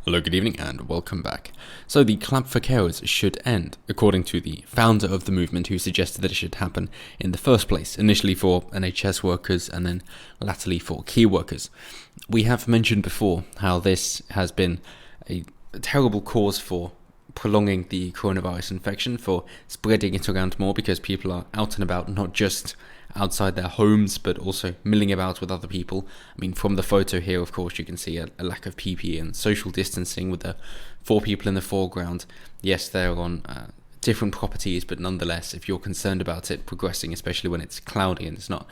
Hello, good evening, and welcome back. So the clap for carers should end, according to the founder of the movement who suggested that it should happen in the first place, initially for NHS workers and then latterly for key workers. We have mentioned before how this has been a terrible cause for prolonging the coronavirus infection, for spreading it around more because people are out and about, not just outside their homes, but also milling about with other people. I mean, from the photo here, of course, you can see a lack of PPE and social distancing with the 4 people in the foreground. Yes, they're on different properties, but nonetheless, if you're concerned about it progressing, especially when it's cloudy and it's not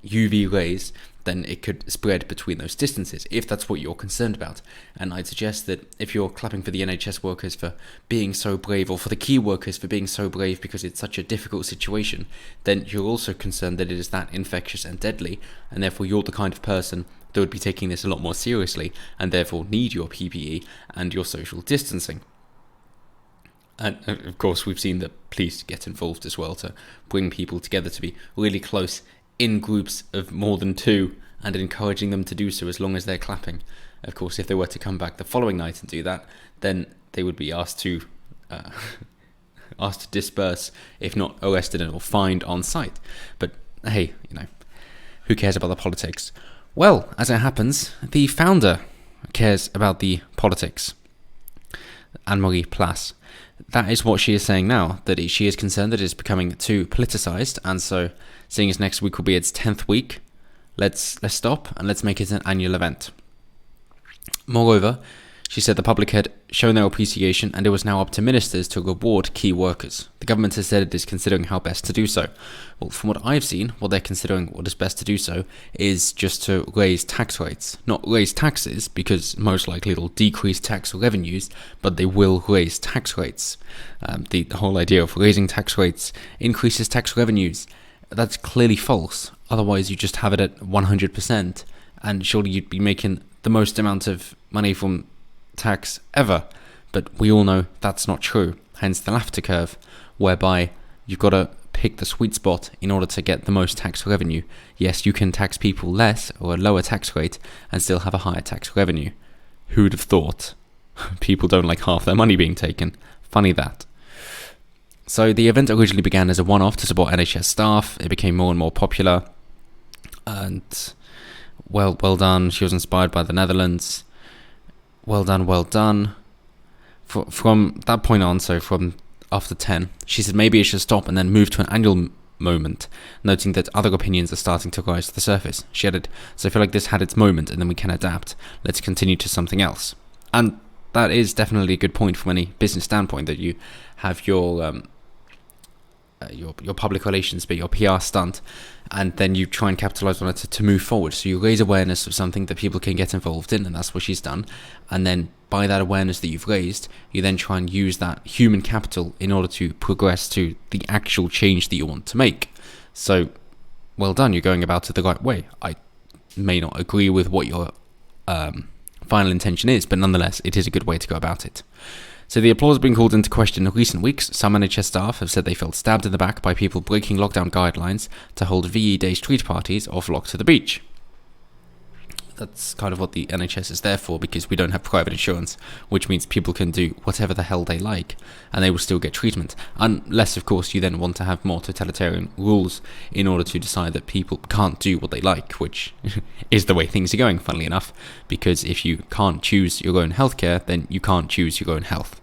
UV rays, then it could spread between those distances, if that's what you're concerned about. And I'd suggest that if you're clapping for the NHS workers for being so brave, or for the key workers for being so brave because it's such a difficult situation, then you're also concerned that it is that infectious and deadly, and therefore you're the kind of person that would be taking this a lot more seriously, and therefore need your PPE and your social distancing. And of course, we've seen the police get involved as well to bring people together to be really close in groups of more than 2 and encouraging them to do so as long as they're clapping. Of course, if they were to come back the following night and do that, then they would be asked to disperse, if not arrested or fined on site. But hey, who cares about the politics? Well, as it happens, the founder cares about the politics. Anne-Marie Plas. That is what she is saying now, that she is concerned that it is becoming too politicised, and so, seeing as next week will be its 10th week, let's stop and let's make it an annual event. Moreover, she said the public had shown their appreciation and it was now up to ministers to reward key workers. The government has said it is considering how best to do so. Well, from what I've seen, what they're considering what is best to do so is just to raise tax rates. Not raise taxes, because most likely it'll decrease tax revenues, but they will raise tax rates. The whole idea of raising tax rates increases tax revenues. That's clearly false. Otherwise, you just have it at 100%, and surely you'd be making the most amount of money from tax ever. But we all know that's not true, hence the laughter curve, whereby you've got to pick the sweet spot in order to get the most tax revenue. Yes, you can tax people less or a lower tax rate and still have a higher tax revenue. Who'd have thought? People don't like half their money being taken. Funny that. So the event originally began as a one-off to support NHS staff. It became more and more popular, and well done. She was inspired by the Netherlands. Well done. From that point on, so from after 10, she said maybe it should stop and then move to an annual moment, noting that other opinions are starting to rise to the surface. She added, so I feel like this had its moment and then we can adapt. Let's continue to something else. And that is definitely a good point from any business standpoint, that you have your public relations bit, your PR stunt, and then you try and capitalize on it to move forward. So you raise awareness of something that people can get involved in, and that's what she's done. And then by that awareness that you've raised, you then try and use that human capital in order to progress to the actual change that you want to make. So well done, you're going about it the right way. I may not agree with what your final intention is, but nonetheless, it is a good way to go about it. So the applause has been called into question in recent weeks. Some NHS staff have said they felt stabbed in the back by people breaking lockdown guidelines to hold VE Day street parties or flock to the beach. That's kind of what the NHS is there for, because we don't have private insurance, which means people can do whatever the hell they like and they will still get treatment. Unless, of course, you then want to have more totalitarian rules in order to decide that people can't do what they like, which is the way things are going, funnily enough, because if you can't choose your own healthcare, then you can't choose your own health.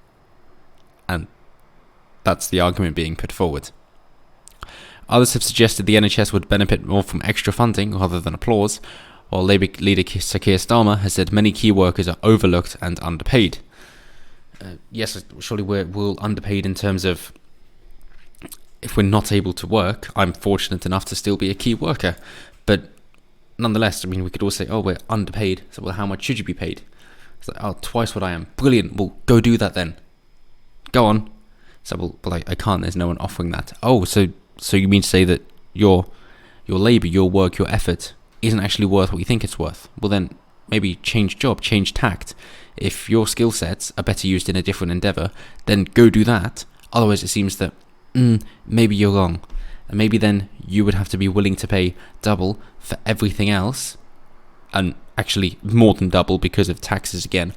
And that's the argument being put forward. Others have suggested the NHS would benefit more from extra funding rather than applause, while Labour leader Sir Keir Starmer has said many key workers are overlooked and underpaid. Yes, surely we're all underpaid in terms of, if we're not able to work, I'm fortunate enough to still be a key worker. But nonetheless, I mean, we could all say, oh, we're underpaid. So, well, how much should you be paid? It's like, oh, twice what I am. Brilliant. Well, go do that then. Go on. So, well, I can't. There's no one offering that. Oh, so you mean to say that your labour, your work, your effort isn't actually worth what you think it's worth? Well, then maybe change job, change tact. If your skill sets are better used in a different endeavour, then go do that. Otherwise, it seems that maybe you're wrong. And maybe then you would have to be willing to pay double for everything else, and actually more than double because of taxes again,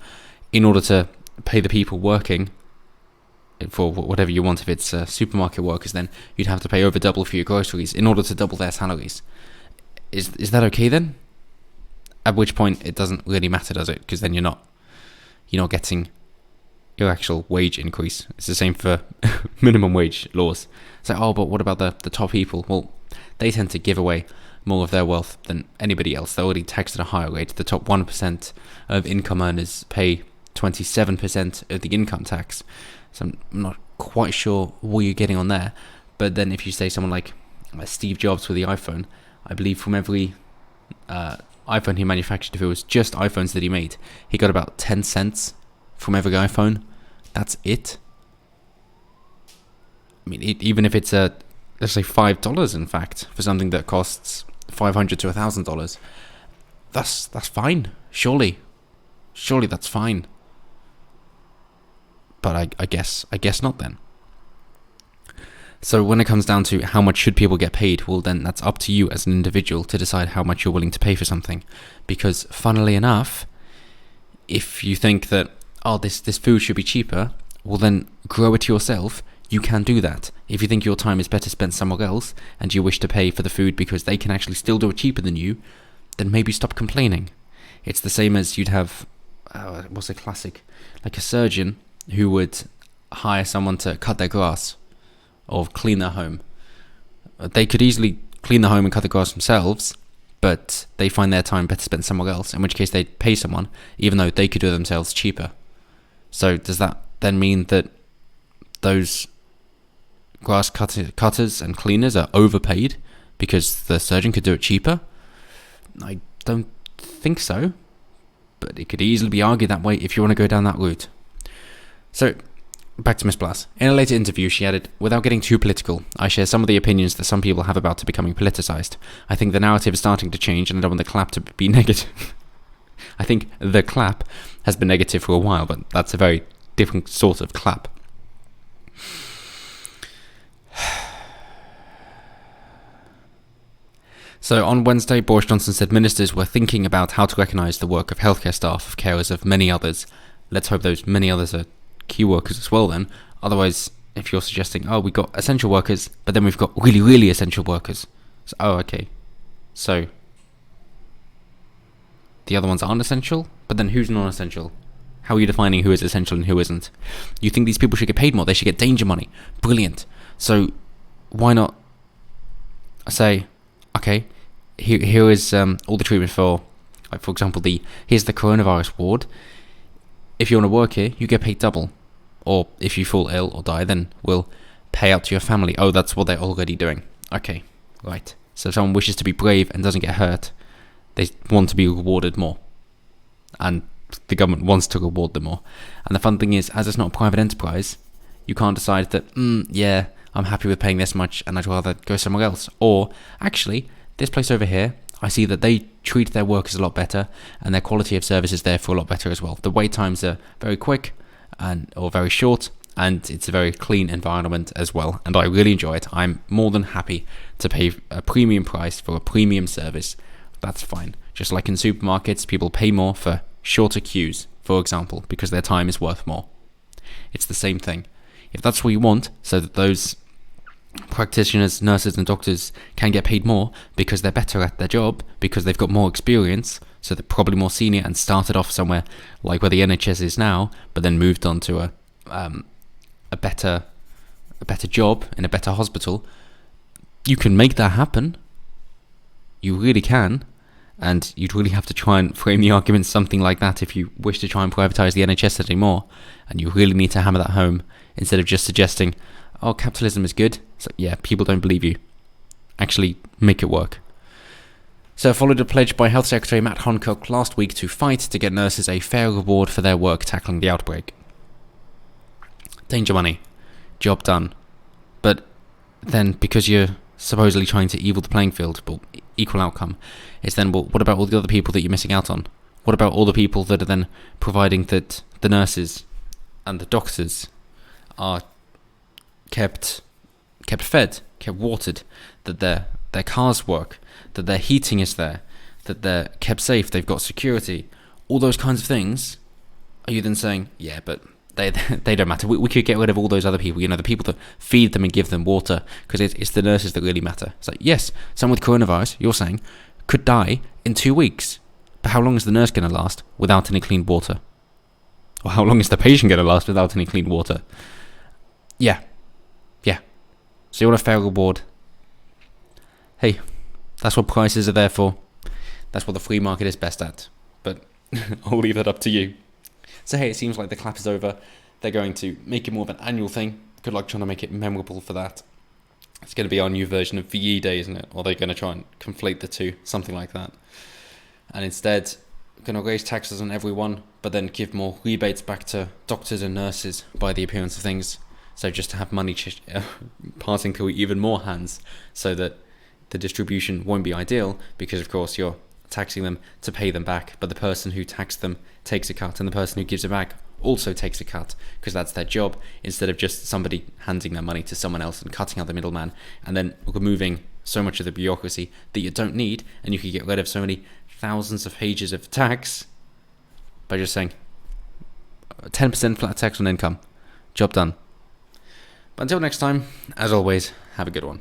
in order to pay the people working for whatever you want, if it's supermarket workers, then you'd have to pay over double for your groceries in order to double their salaries. Is that okay then? At which point it doesn't really matter, does it? Because then you're not getting your actual wage increase. It's the same for minimum wage laws. It's like, oh, but what about the top people? Well, they tend to give away more of their wealth than anybody else. They're already taxed at a higher rate. The top 1% of income earners pay 27% of the income tax. So I'm not quite sure what you're getting on there. But then if you say someone like Steve Jobs with the iPhone, I believe from every iPhone he manufactured, if it was just iPhones that he made, he got about 10 cents from every iPhone. That's it. I mean, even if it's let's say $5, in fact, for something that costs $500 to $1,000, that's fine. Surely that's fine. But I guess not then. So when it comes down to how much should people get paid, well then that's up to you as an individual to decide how much you're willing to pay for something. Because funnily enough, if you think that, oh, this food should be cheaper, well then grow it yourself. You can do that. If you think your time is better spent somewhere else and you wish to pay for the food because they can actually still do it cheaper than you, then maybe stop complaining. It's the same as you'd have, what's a classic? Like a surgeon who would hire someone to cut their grass or clean their home. They could easily clean the home and cut the grass themselves, but they find their time better spent somewhere else, in which case they'd pay someone, even though they could do it themselves cheaper. So does that then mean that those grass cutters and cleaners are overpaid because the surgeon could do it cheaper? I don't think so, but it could easily be argued that way if you want to go down that route. So, back to Miss Blas. In a later interview, she added, "Without getting too political, I share some of the opinions that some people have about it becoming politicised. I think the narrative is starting to change and I don't want the clap to be negative." I think the clap has been negative for a while, but that's a very different sort of clap. So on Wednesday, Boris Johnson said ministers were thinking about how to recognise the work of healthcare staff, of carers, of many others. Let's hope those many others are key workers as well then. Otherwise, if you're suggesting, oh, we've got essential workers, but then we've got really, really essential workers. So, oh, okay. So, the other ones aren't essential? But then who's non-essential? How are you defining who is essential and who isn't? You think these people should get paid more? They should get danger money. Brilliant. So, why not say, okay, here is all the treatment for, like, for example, here's the coronavirus ward. If you want to work here, you get paid double. Or if you fall ill or die, then we'll pay out to your family. Oh, that's what they're already doing. Okay, right. So if someone wishes to be brave and doesn't get hurt, they want to be rewarded more. And the government wants to reward them more. And the fun thing is, as it's not a private enterprise, you can't decide that, yeah, I'm happy with paying this much and I'd rather go somewhere else. Or, actually, this place over here, I see that they treat their workers a lot better and their quality of service is therefore a lot better as well. The wait times are very quick or very short, and it's a very clean environment as well, and I really enjoy it. I'm more than happy to pay a premium price for a premium service. That's fine. Just like in supermarkets, people pay more for shorter queues, for example, because their time is worth more. It's the same thing. If that's what you want, so that those practitioners, nurses and doctors can get paid more because they're better at their job, because they've got more experience, so they're probably more senior and started off somewhere like where the NHS is now, but then moved on to a better job in a better hospital. You can make that happen. You really can. And you'd really have to try and frame the argument something like that if you wish to try and privatise the NHS anymore. And you really need to hammer that home instead of just suggesting, oh, capitalism is good. So yeah, people don't believe you. Actually, make it work. So followed a pledge by Health Secretary Matt Hancock last week to fight to get nurses a fair reward for their work tackling the outbreak. Danger money. Job done. But then, because you're supposedly trying to equal the playing field, but equal outcome, it's then, well, what about all the other people that you're missing out on? What about all the people that are then providing that the nurses and the doctors are kept fed, kept watered, that their cars work, that their heating is there, that they're kept safe, they've got security, all those kinds of things? Are you then saying, yeah, but they don't matter. We could get rid of all those other people, the people that feed them and give them water, because it's the nurses that really matter. It's like, yes, someone with coronavirus, you're saying, could die in 2 weeks. But how long is the nurse going to last without any clean water? Or how long is the patient going to last without any clean water? Yeah. So you want a fair reward? Hey, that's what prices are there for. That's what the free market is best at. But I'll leave that up to you. So hey, it seems like the clap is over. They're going to make it more of an annual thing. Good luck trying to make it memorable for that. It's going to be our new version of VE Day, isn't it? Or they're going to try and conflate the two, something like that. And instead, going to raise taxes on everyone, but then give more rebates back to doctors and nurses by the appearance of things. So just to have money passing through even more hands, so that the distribution won't be ideal, because of course you're taxing them to pay them back, but the person who taxed them takes a cut, and the person who gives it back also takes a cut, because that's their job, instead of just somebody handing their money to someone else and cutting out the middleman, and then removing so much of the bureaucracy that you don't need, and you can get rid of so many thousands of pages of tax by just saying 10% flat tax on income. Job done. But until next time, as always, have a good one.